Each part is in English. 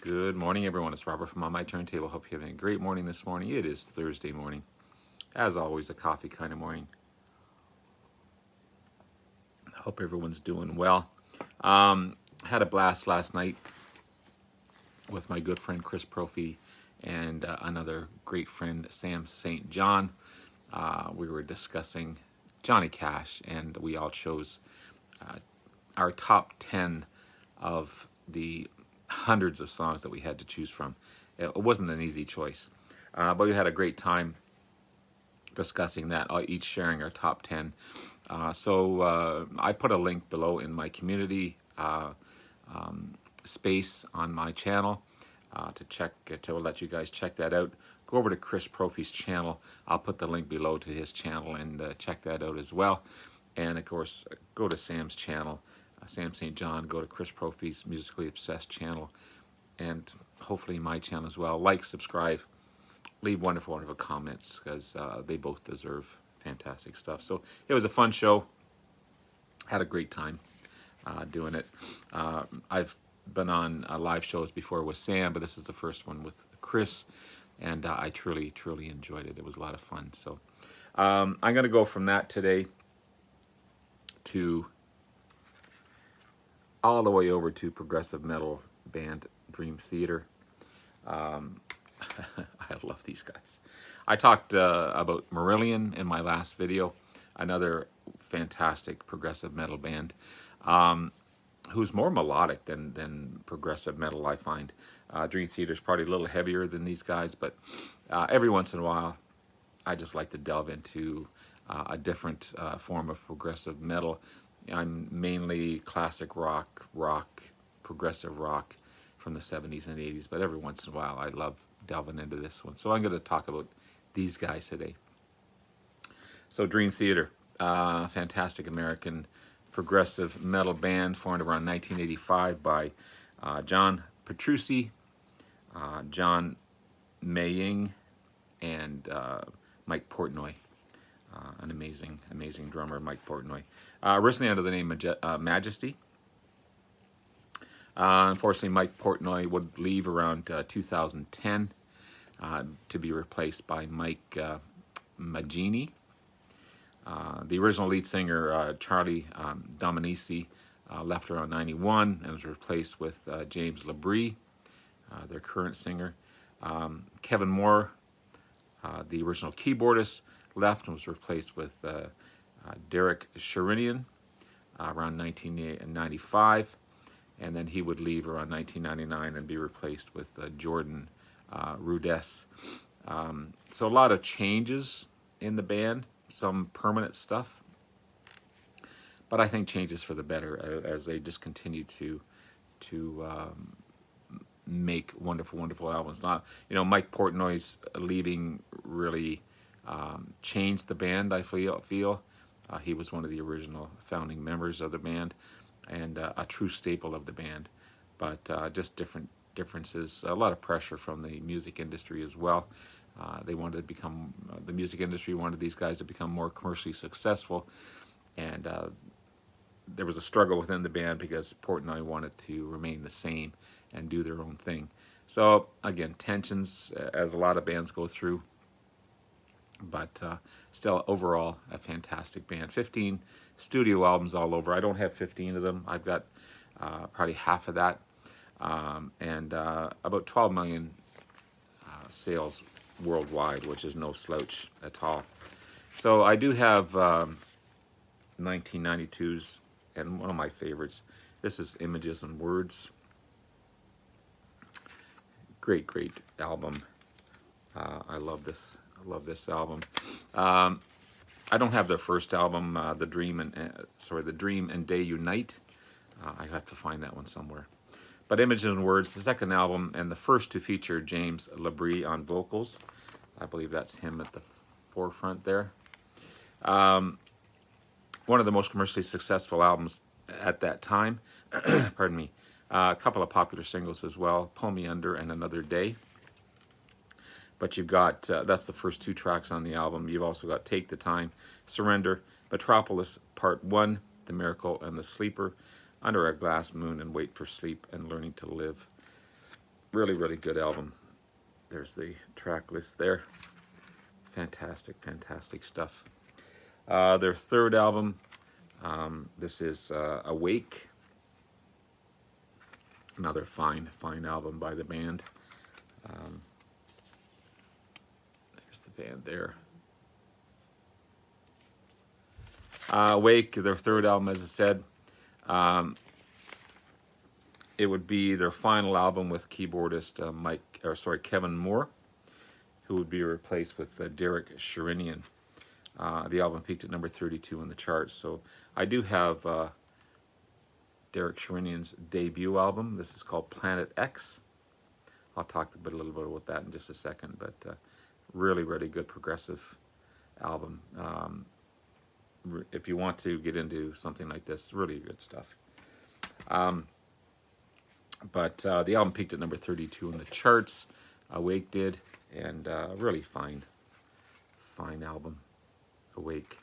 Good morning, everyone. It's Robert from On My Turntable. Hope you're having a great morning this morning. It is Thursday morning. As always, a coffee kind of morning. Hope everyone's doing well. Had a blast last night with my good friend Chris Prophy and another great friend, Sam St. John. We were discussing Johnny Cash, and we all chose our top 10 of the hundreds of songs that we had to choose from. It wasn't an easy choice, but we had a great time discussing that, each sharing our top 10. So I put a link below in my community space on my channel to let you guys check that out. Go over to Chris Prophy's channel. I'll put the link below to his channel and check that out as well. And of course, go to Sam's channel, Sam St. John. Go to Chris Prophy's Musically Obsessed channel, and hopefully my channel as well. Like, subscribe, leave wonderful comments, because they both deserve fantastic stuff. So it was a fun show. Had a great time doing it. I've been on live shows before with Sam, but this is the first one with Chris, and I truly enjoyed it. It was a lot of fun. So I'm going to go from that today to all the way over to progressive metal band Dream Theater. I love these guys. I talked about Marillion in my last video, another fantastic progressive metal band, who's more melodic than progressive metal, I find. Dream Theater is probably a little heavier than these guys, but every once in a while, I just like to delve into a different form of progressive metal. I'm mainly classic rock, progressive rock from the 70s and 80s, but every once in a while I love delving into this one. So I'm going to talk about these guys today. So Dream Theater, fantastic American progressive metal band formed around 1985 by John Petrucci, John Maying, and Mike Portnoy. An amazing drummer, Mike Portnoy. Originally under the name Majesty. Unfortunately, Mike Portnoy would leave around 2010 to be replaced by Mike Magini. The original lead singer, Charlie Dominici, left around 91 and was replaced with James Labrie, their current singer. Kevin Moore, the original keyboardist, left and was replaced with Derek Sherinian around 1995, and then he would leave around 1999 and be replaced with Jordan Rudess. So a lot of changes in the band, some permanent stuff, but I think changes for the better as they just continue to make wonderful albums. Not, Mike Portnoy's leaving really changed the band, I feel. He was one of the original founding members of the band and a true staple of the band, but just differences, a lot of pressure from the music industry as well. They wanted to become, the music industry wanted these guys to become more commercially successful, and there was a struggle within the band because Portnoy wanted to remain the same and do their own thing. So again, tensions as a lot of bands go through, but still overall a fantastic band. 15 studio albums all over. I don't have 15 of them. I've got probably half of that, and about 12 million sales worldwide, which is no slouch at all. So I do have 1992's, and one of my favorites. This is Images and Words. Great album. I love this. I love this album. I don't have their first album, The Dream and Day Unite. I have to find that one somewhere. But Images and Words, the second album, and the first to feature James Labrie on vocals. I believe that's him at the forefront there. One of the most commercially successful albums at that time. Pardon me. A couple of popular singles as well, Pull Me Under and Another Day. But you've got, that's the first two tracks on the album. You've also got Take the Time, Surrender, Metropolis Part 1, The Miracle and the Sleeper, Under a Glass Moon, and Wait for Sleep, and Learning to Live. Really, really good album. There's the track list there. Fantastic, fantastic stuff. Their third album, this is Awake. Another fine, fine album by the band. There's the band there. Awake, their third album, as I said. It would be their final album with keyboardist Kevin Moore, who would be replaced with Derek Sherinian. The album peaked at number 32 in the charts. So I do have Derek Sherinian's debut album. This is called Planet X. I'll talk a little bit about that in just a second, but really, really good progressive album. If you want to get into something like this, really good stuff. But the album peaked at number 32 in the charts. Awake did, and really fine album, Awake.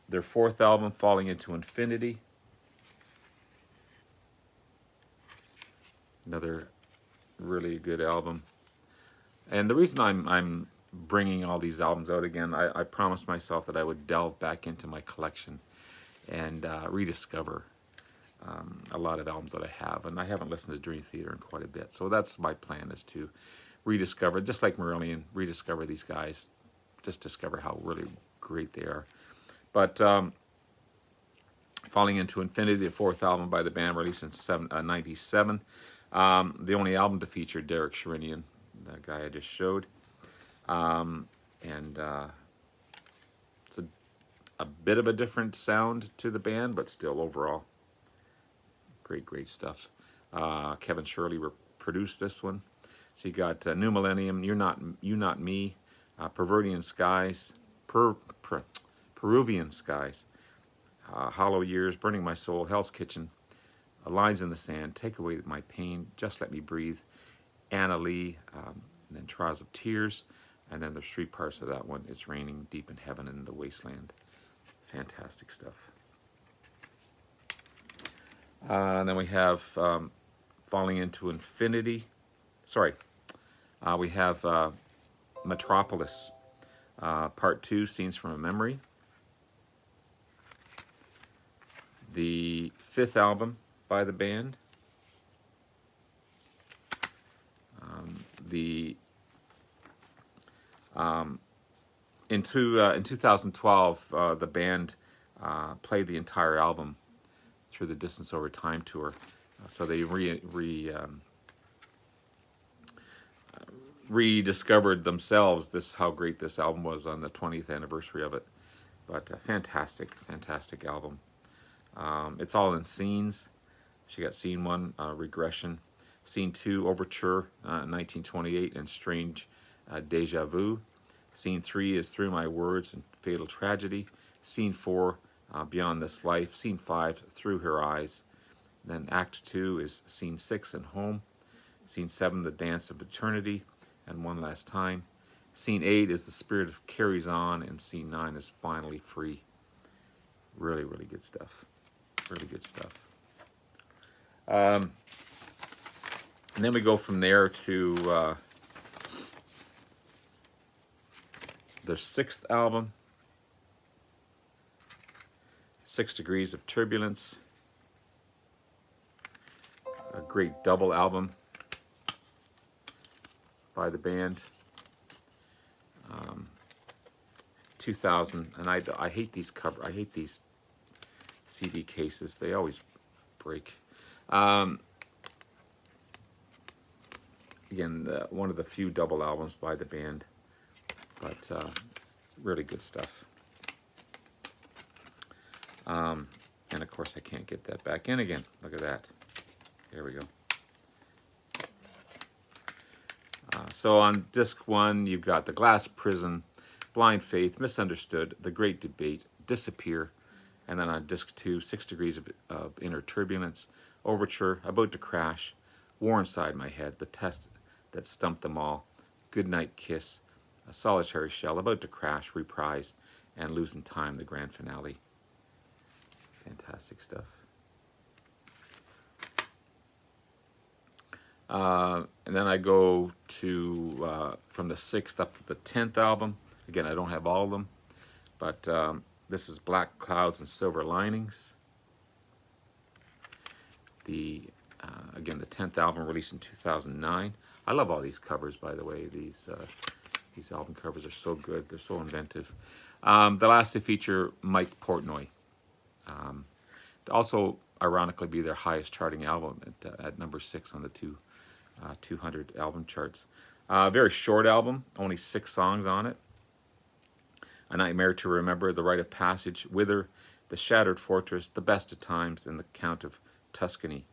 Their fourth album, Falling Into Infinity. Another really good album. And the reason I'm bringing all these albums out again, I promised myself that I would delve back into my collection and rediscover a lot of albums that I have. And I haven't listened to Dream Theater in quite a bit. So that's my plan, is to rediscover, just like Marillion, rediscover these guys. Just discover how really great they are. But Falling Into Infinity, the fourth album by the band, released in 97. The only album to feature Derek Sherinian, the guy I just showed. It's a bit of a different sound to the band, but still overall great stuff. Kevin Shirley produced this one. So you got New Millennium, You Not Me, Peruvian Skies, Peruvian Skies, Hollow Years, Burning My Soul, Hell's Kitchen, Lines in the Sand, Take Away My Pain, Just Let Me Breathe, Anna Lee, and then Trials of Tears, and then there's three parts of that one. It's Raining, Deep in Heaven, and The Wasteland. Fantastic stuff. And then we have Falling Into Infinity. Sorry. We have Metropolis, Part 2, Scenes from a Memory. The fifth album by the band. In 2012, the band played the entire album through the Distance Over Time tour. So they rediscovered themselves how great this album was on the 20th anniversary of it. But fantastic album. It's all in scenes. So you got scene 1, Regression. Scene 2, Overture, 1928, and Strange Deja Vu. Scene 3 is Through My Words and Fatal Tragedy. Scene 4, Beyond This Life. Scene 5, Through Her Eyes. Then Act 2 is Scene 6 and Home. Scene 7, The Dance of Eternity and One Last Time. Scene 8 is The Spirit of Carries On, and Scene 9 is Finally Free. Really good stuff. Really good stuff. And then we go from there to their sixth album, 6 Degrees of Turbulence. A great double album by the band. 2000, and I hate these I hate these CD cases. They always break. Again, one of the few double albums by the band, but really good stuff. And of course, I can't get that back in again. Look at that. There we go. So on disc 1, you've got The Glass Prison, Blind Faith, Misunderstood, The Great Debate, Disappear, and then on disc 2, 6 Degrees of Inner Turbulence, Overture, About to Crash, War Inside My Head, The Test That Stumped Them All, Goodnight Kiss, A Solitary Shell, About to Crash, Reprise, and Losing Time, the grand finale. Fantastic stuff. And then I go to from the 6th up to the 10th album. Again, I don't have all of them, but this is Black Clouds and Silver Linings. The again, the 10th album released in 2009. I love all these covers, by the way. These album covers are so good. They're so inventive. The last to feature Mike Portnoy. Also, ironically, be their highest charting album at number 6 on the 200 album charts. Very short album, only 6 songs on it. A Nightmare to Remember, The Rite of Passage, Wither, The Shattered Fortress, The Best of Times, and The Count of Tuscany.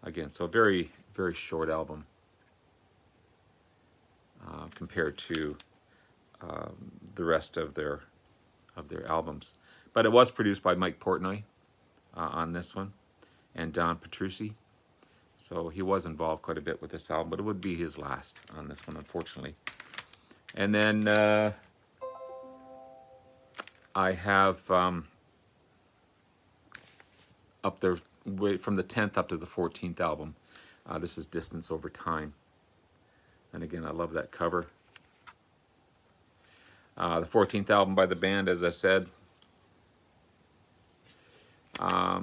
Again, so a very, very short album compared to the rest of their albums. But it was produced by Mike Portnoy on this one, and Don Petrucci. So he was involved quite a bit with this album, but it would be his last on this one, unfortunately. And then I have up there from the 10th up to the 14th album. This is Distance Over Time. And again, I love that cover. The 14th album by the band, as I said.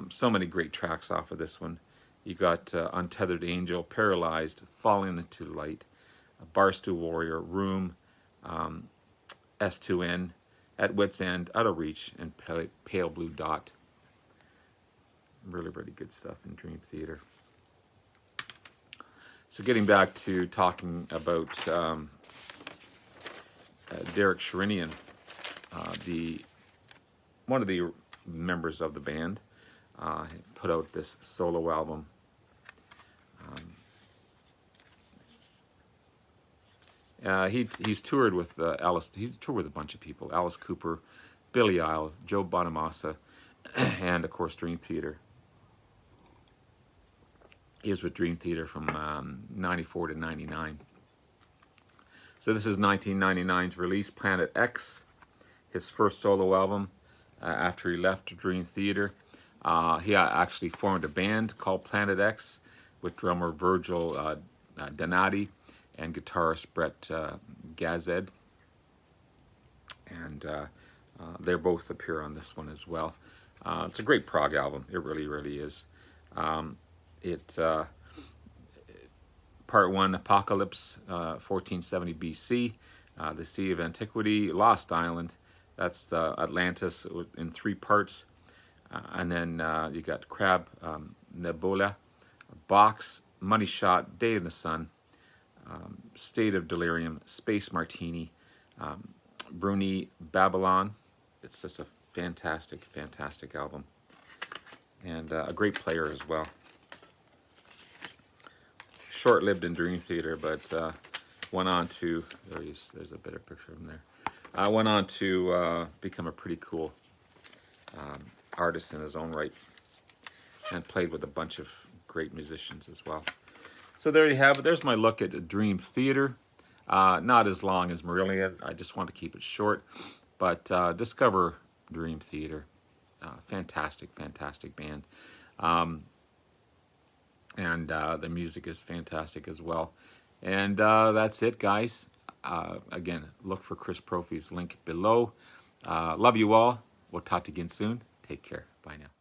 So many great tracks off of this one. You got Untethered Angel, Paralyzed, Falling into Light, Barstool Warrior, Room, S2N, At Wit's End, Out of Reach, and Pale Blue Dot. Really, really good stuff in Dream Theater. So getting back to talking about Derek Sherinian, one of the members of the band, put out this solo album. He's toured with Alice. He's toured with a bunch of people: Alice Cooper, Billy Idol, Joe Bonamassa, and of course Dream Theater. He was with Dream Theater from 94 to 99. So this is 1999's release, Planet X, his first solo album after he left Dream Theater. He actually formed a band called Planet X with drummer Virgil Donati and guitarist Brett Gazed. And they both appear on this one as well. It's a great prog album. It really, really is. Part 1, Apocalypse, 1470 BC, the Sea of Antiquity, Lost Island, that's Atlantis in 3 parts, and then you got Crab, Nebula, Box, Money Shot, Day in the Sun, State of Delirium, Space Martini, Bruni, Babylon. It's just a fantastic, fantastic album, and a great player as well. Short-lived in Dream Theater, but went on to, there's a better picture of him there. Went on to become a pretty cool artist in his own right, and played with a bunch of great musicians as well. So there you have it. There's my look at Dream Theater. Not as long as Marillion. I just want to keep it short, but discover Dream Theater. Fantastic, fantastic band. And the music is fantastic as well. And that's it, guys. Again, look for Chris Prophy's link below. Love you all. We'll talk to you again soon. Take care. Bye now.